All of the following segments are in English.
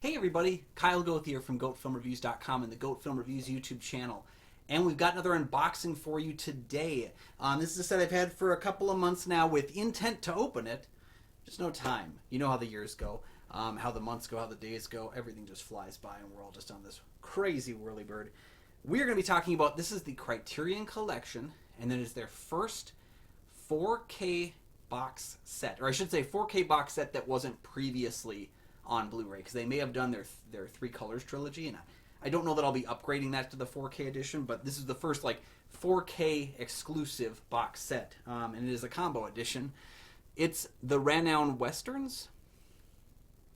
Hey everybody, Kyle Goethe here from GoatFilmReviews.com and the Goat Film Reviews YouTube channel. And we've got another unboxing for you today. This is a set I've had for a couple of months now with intent to open it. Just no time. You know how the years go, how the months go, how the days go. Everything just flies by and we're all just on this crazy whirly-bird. We are going to be talking about, this is the Criterion collection, and it is their first 4K box set. Or I should say 4K box set that wasn't previously on Blu-ray, because they may have done their Three Colors trilogy, and I don't know that I'll be upgrading that to the 4K edition, but this is the first like 4K exclusive box set, and it is a combo edition. It's the Ranown Westerns?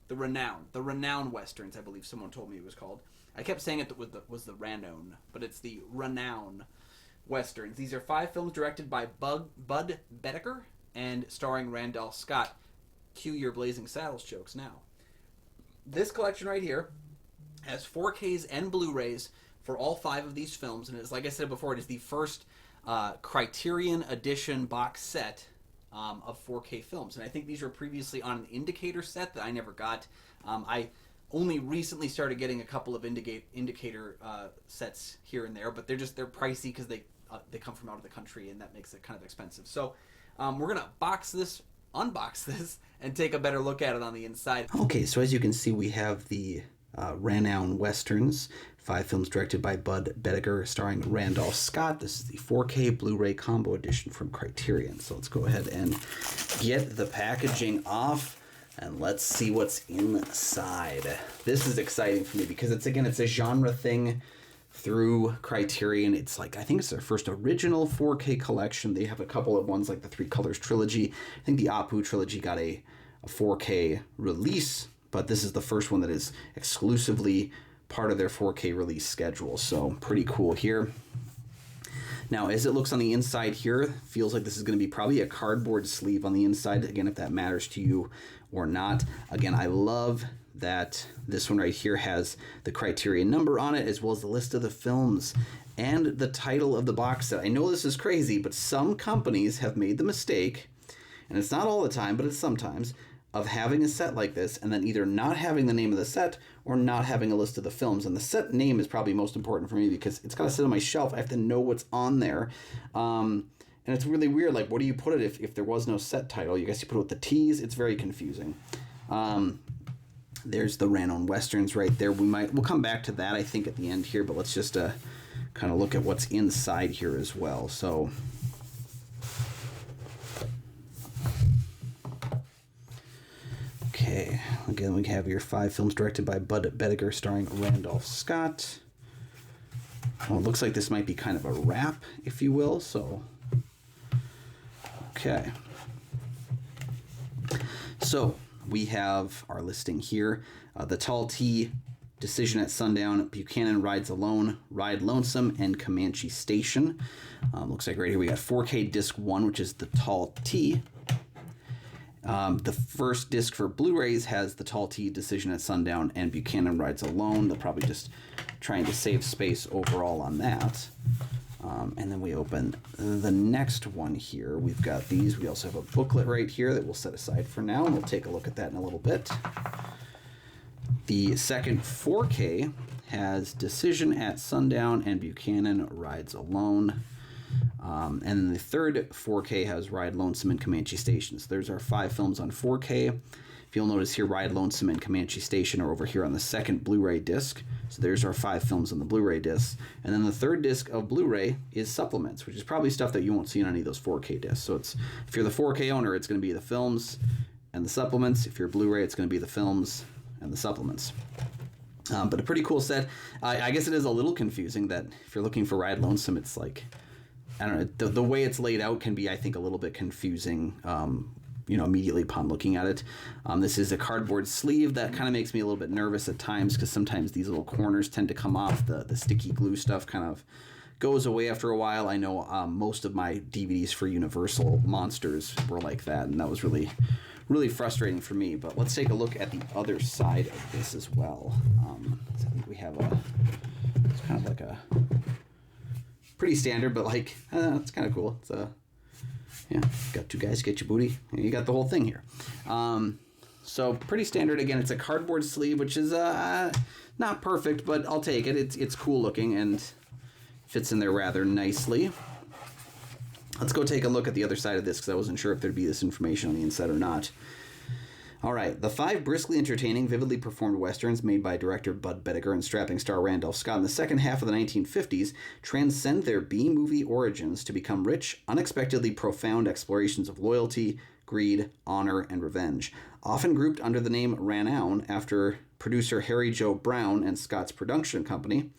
The Ranown Westerns, I believe someone told me it was called. I kept saying it was the Ranown, but it's the Ranown Westerns. These are 5 films directed by Bud Boetticher and starring Randall Scott. Cue your Blazing Saddles jokes now. This collection right here has 4Ks and Blu-rays for all 5 of these films, and it's, like I said before, it is the first Criterion edition box set of 4K films. And I think these were previously on an Indicator set that I never got. I only recently started getting a couple of Indicator sets here and there, but they're pricey because they come from out of the country, and that makes it kind of expensive. So we're gonna unbox this and take a better look at it on the inside. Okay, so as you can see, we have the Ranown Westerns, 5 films directed by Bud Boetticher, starring Randall Scott. This is the 4K Blu-ray combo edition from Criterion. So let's go ahead and get the packaging off and let's see what's inside. This is exciting for me because it's a genre thing through Criterion. It's like, I think it's their first original 4K collection. They have a couple of ones like the Three Colors trilogy. I think the Apu trilogy got a 4K release, but this is the first one that is exclusively part of their 4K release schedule. So pretty cool here. Now, as it looks on the inside here, feels like this is going to be probably a cardboard sleeve on the inside. Again, if that matters to you or not. Again, I love that this one right here has the Criterion number on it, as well as the list of the films and the title of the box set. I know this is crazy, but some companies have made the mistake, and it's not all the time, but it's sometimes, of having a set like this and then either not having the name of the set or not having a list of the films. And the set name is probably most important for me because it's got to sit on my shelf. I have to know what's on there. And it's really weird. Like, what do you put it if there was no set title? You guess you put it with the T's. It's very confusing. There's the Ranown Westerns right there. We'll come back to that, I think, at the end here, but let's just kind of look at what's inside here as well. So okay, again, we have your 5 films directed by Bud Boetticher, starring Randolph Scott. Well, it looks like this might be kind of a wrap, if you will. So, okay. So we have our listing here. The Tall T, Decision at Sundown, Buchanan Rides Alone, Ride Lonesome, and Comanche Station. Looks like right here we got 4K Disc 1, which is the Tall T. The first disc for Blu-rays has the Tall T, Decision at Sundown, and Buchanan Rides Alone. They're probably just trying to save space overall on that. And then we open the next one here. We've got these. We also have a booklet right here that we'll set aside for now, and we'll take a look at that in a little bit. The second 4K has Decision at Sundown and Buchanan Rides Alone. And then the third 4K has Ride Lonesome and Comanche Station. So there's our 5 films on 4K. If you'll notice here, Ride Lonesome and Comanche Station are over here on the second Blu-ray disc. So there's our 5 films on the Blu-ray disc. And then the third disc of Blu-ray is supplements, which is probably stuff that you won't see on any of those 4K discs. So if you're the 4K owner, it's going to be the films and the supplements. If you're Blu-ray, it's going to be the films and the supplements. But a pretty cool set. I guess it is a little confusing that if you're looking for Ride Lonesome, it's like, I don't know, the way it's laid out can be, I think, a little bit confusing, immediately upon looking at it. This is a cardboard sleeve. That kind of makes me a little bit nervous at times because sometimes these little corners tend to come off. The sticky glue stuff kind of goes away after a while. I know most of my DVDs for Universal Monsters were like that, and that was really, really frustrating for me. But let's take a look at the other side of this as well. So I think we have it's kind of like a pretty standard, but like, it's kind of cool. It's got 2 guys get your booty. You got the whole thing here. So pretty standard. Again, it's a cardboard sleeve, which is not perfect, but I'll take it. It's cool looking and fits in there rather nicely. Let's go take a look at the other side of this, because I wasn't sure if there'd be this information on the inside or not. All right, the 5 briskly entertaining, vividly performed westerns made by director Bud Bedicker and strapping star Randolph Scott in the second half of the 1950s transcend their B-movie origins to become rich, unexpectedly profound explorations of loyalty, greed, honor, and revenge. Often grouped under the name Ranown after producer Harry Joe Brown and Scott's production company,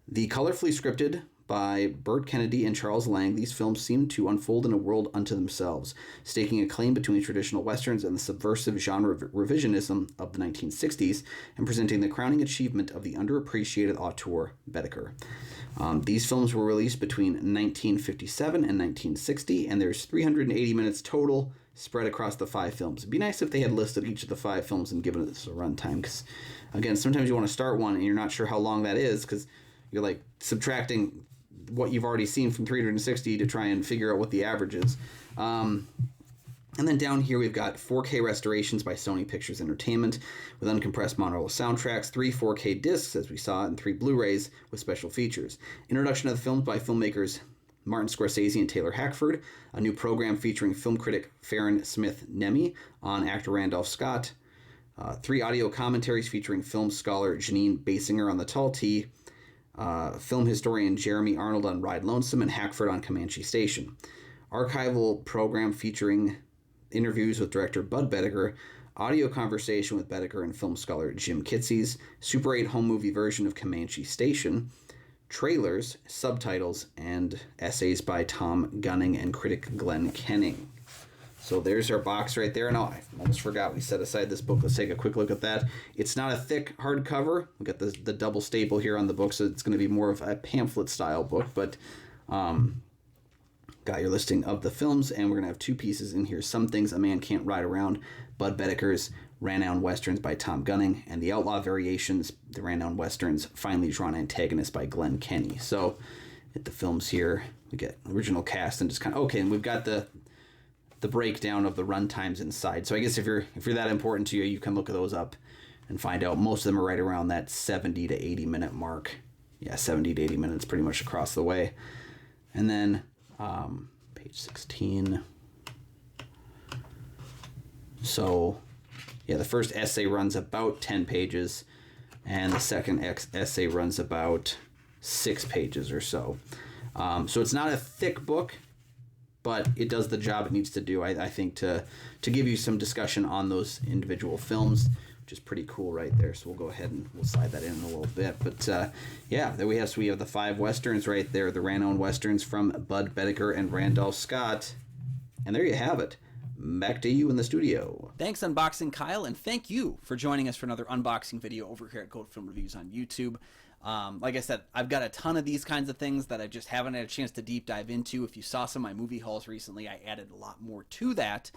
the colorfully scripted by Burt Kennedy and Charles Lang, these films seem to unfold in a world unto themselves, staking a claim between traditional westerns and the subversive genre revisionism of the 1960s, and presenting the crowning achievement of the underappreciated auteur Bedicker. These films were released between 1957 and 1960, and there's 380 minutes total spread across the 5 films. It'd be nice if they had listed each of the 5 films and given us a runtime, because, again, sometimes you want to start one and you're not sure how long that is, because you're like subtracting what you've already seen from 360 to try and figure out what the average is. And then down here we've got 4K restorations by Sony Pictures Entertainment with uncompressed monaural soundtracks, 3 4K discs as we saw, and 3 Blu-rays with special features. Introduction of the films by filmmakers Martin Scorsese and Taylor Hackford, a new program featuring film critic Farron Smith-Nemi on actor Randolph Scott, 3 audio commentaries featuring film scholar Janine Basinger on the Tall T, film historian Jeremy Arnold on Ride Lonesome, and Hackford on Comanche Station. Archival program featuring interviews with director Bud Bedicker, audio conversation with Bedicker and film scholar Jim Kitses, Super 8 home movie version of Comanche Station, trailers, subtitles, and essays by Tom Gunning and critic Glenn Kenning. So there's our box right there. No, I almost forgot we set aside this book. Let's take a quick look at that. It's not a thick hardcover. We've got the double staple here on the book, so it's going to be more of a pamphlet-style book. But got your listing of the films, and we're going to have 2 pieces in here. Some Things a Man Can't Ride Around, Bud Bedicker's Ranown Westerns by Tom Gunning, and The Outlaw Variations, the Ranown Westerns, Finely Drawn Antagonist by Glenn Kenny. So at the films here, we get original cast and just kind of, okay, and we've got the breakdown of the runtimes inside. So I guess if you're that important to you, you can look at those up and find out. Most of them are right around that 70 to 80 minute mark. Yeah, 70 to 80 minutes pretty much across the way. And then page 16. So yeah, the first essay runs about 10 pages, and the second essay runs about 6 pages or so. So it's not a thick book, but it does the job it needs to do, I think, to give you some discussion on those individual films, which is pretty cool right there. So we'll go ahead and we'll slide that in a little bit. But yeah, there we have the 5 Westerns right there, the Ranown Westerns from Bud Bedicker and Randolph Scott. And there you have it. Back to you in the studio. Thanks, Unboxing Kyle, and thank you for joining us for another unboxing video over here at Goethe Film Reviews on YouTube. Like I said, I've got a ton of these kinds of things that I just haven't had a chance to deep dive into. If you saw some of my movie hauls recently, I added a lot more to that.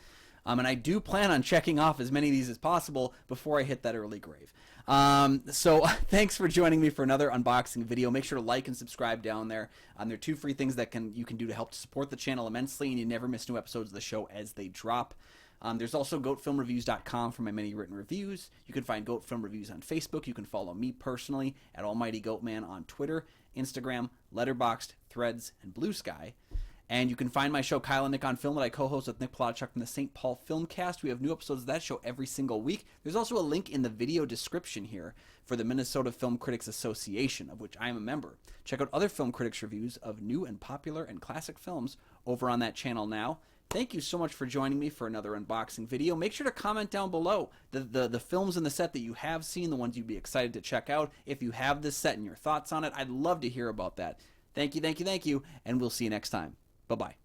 And I do plan on checking off as many of these as possible before I hit that early grave. So thanks for joining me for another unboxing video. Make sure to like and subscribe down there. There are 2 free things that you can do to help to support the channel immensely, and you never miss new episodes of the show as they drop. There's also GoatFilmReviews.com for my many written reviews. You can find Goat Film Reviews on Facebook. You can follow me personally at Almighty Goatman on Twitter, Instagram, Letterboxd, Threads, and Blue Sky. And you can find my show Kyle and Nick on Film that I co-host with Nick Plotchuk from the St. Paul Filmcast. We have new episodes of that show every single week. There's also a link in the video description here for the Minnesota Film Critics Association, of which I am a member. Check out other film critics' reviews of new and popular and classic films over on that channel now. Thank you so much for joining me for another unboxing video. Make sure to comment down below the films in the set that you have seen, the ones you'd be excited to check out. If you have this set and your thoughts on it, I'd love to hear about that. Thank you, and we'll see you next time. Bye-bye.